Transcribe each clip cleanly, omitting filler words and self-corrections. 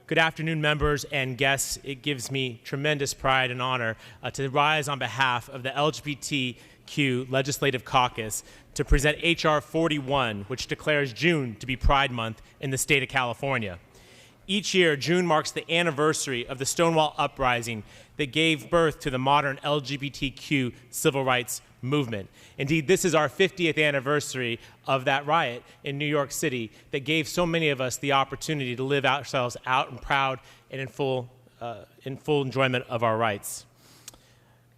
Good afternoon, members and guests. It gives me tremendous pride and honor to rise on behalf of the LGBTQ Legislative Caucus to present H.R. 41, which declares June to be Pride Month in the state of California. Each year, June marks the anniversary of the Stonewall Uprising that gave birth to the modern LGBTQ civil rights movement. Indeed, this is our 50th anniversary of that riot in New York City that gave so many of us the opportunity to live ourselves out and proud and in full enjoyment of our rights.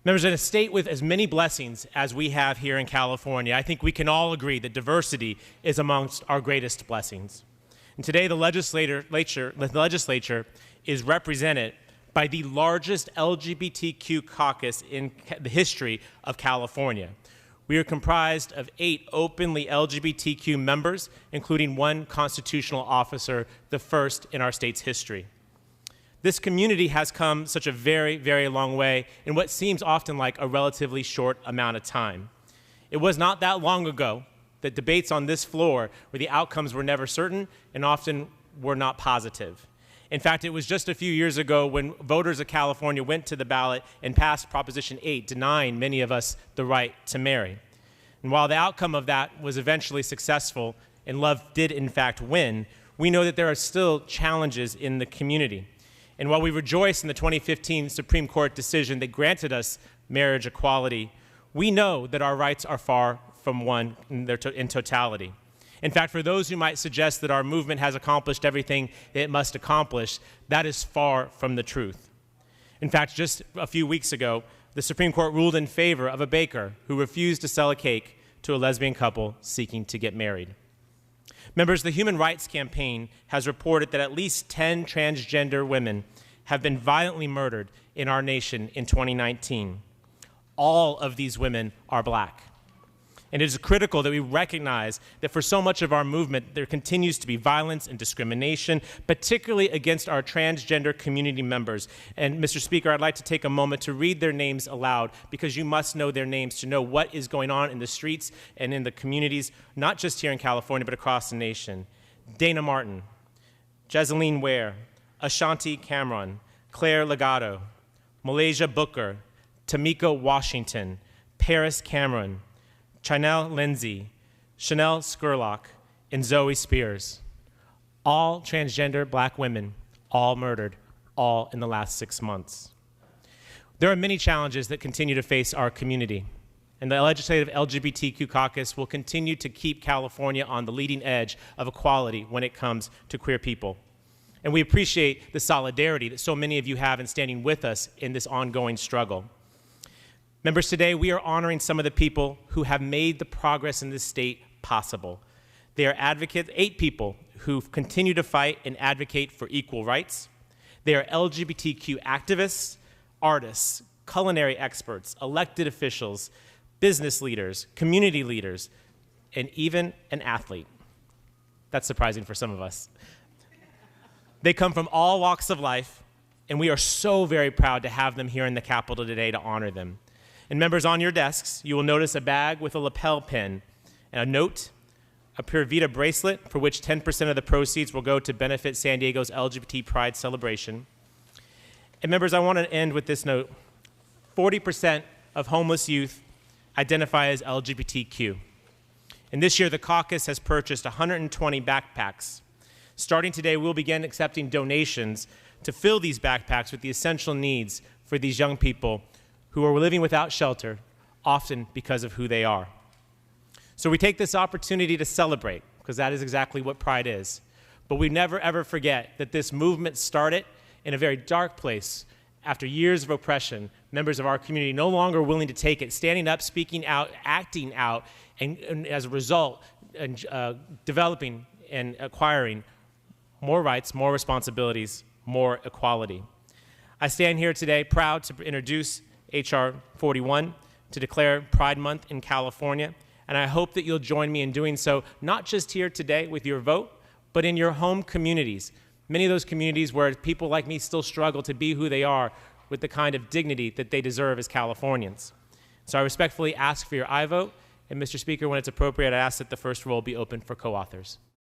Members, in a state with as many blessings as we have here in California, I think we can all agree that diversity is amongst our greatest blessings. And today, the legislature is represented by the largest LGBTQ caucus in the history of California. We are comprised of 8 openly LGBTQ members, including 1 constitutional officer, the first in our state's history. This community has come such a very, very long way in what seems often like a relatively short amount of time. It was not that long ago that debates on this floor where the outcomes were never certain and often were not positive. In fact, it was just a few years ago when voters of California went to the ballot and passed Proposition 8, denying many of us the right to marry. And while the outcome of that was eventually successful and love did in fact win, we know that there are still challenges in the community. And while we rejoice in the 2015 Supreme Court decision that granted us marriage equality, we know that our rights are far from one in totality. In fact, for those who might suggest that our movement has accomplished everything it must accomplish, that is far from the truth. In fact, just a few weeks ago, the Supreme Court ruled in favor of a baker who refused to sell a cake to a lesbian couple seeking to get married. Members, the Human Rights Campaign has reported that at least 10 transgender women have been violently murdered in our nation in 2019. All of these women are black. And it is critical that we recognize that for so much of our movement, there continues to be violence and discrimination, particularly against our transgender community members. And Mr. Speaker, I'd like to take a moment to read their names aloud because you must know their names to know what is going on in the streets and in the communities, not just here in California, but across the nation. Dana Martin, Jezeline Ware, Ashanti Cameron, Claire Legato, Malaysia Booker, Tamika Washington, Paris Cameron, Chanel Lindsay, Chanel Skurlock, and Zoe Spears. All transgender black women, all murdered, all in the last 6 months. There are many challenges that continue to face our community, and the Legislative LGBTQ Caucus will continue to keep California on the leading edge of equality when it comes to queer people. And we appreciate the solidarity that so many of you have in standing with us in this ongoing struggle. Members, today we are honoring some of the people who have made the progress in this state possible. They are 8 people who continue to fight and advocate for equal rights. They are LGBTQ activists, artists, culinary experts, elected officials, business leaders, community leaders, and even an athlete. That's surprising for some of us. They come from all walks of life, and we are so very proud to have them here in the Capitol today to honor them. And members, on your desks, you will notice a bag with a lapel pin, and a note, a Pure Vita bracelet, for which 10% of the proceeds will go to benefit San Diego's LGBT Pride celebration. And members, I want to end with this note. 40% of homeless youth identify as LGBTQ. And this year, the caucus has purchased 120 backpacks. Starting today, we'll begin accepting donations to fill these backpacks with the essential needs for these young people who are living without shelter, often because of who they are. So we take this opportunity to celebrate, because that is exactly what Pride is. But we never, ever forget that this movement started in a very dark place. After years of oppression, members of our community no longer willing to take it, standing up, speaking out, acting out, and as a result, developing and acquiring more rights, more responsibilities, more equality. I stand here today proud to introduce H.R. 41 to declare Pride Month in California, and I hope that you'll join me in doing so, not just here today with your vote, but in your home communities. Many of those communities where people like me still struggle to be who they are with the kind of dignity that they deserve as Californians. So I respectfully ask for your aye vote, and Mr. Speaker, when it's appropriate, I ask that the first roll be open for co-authors.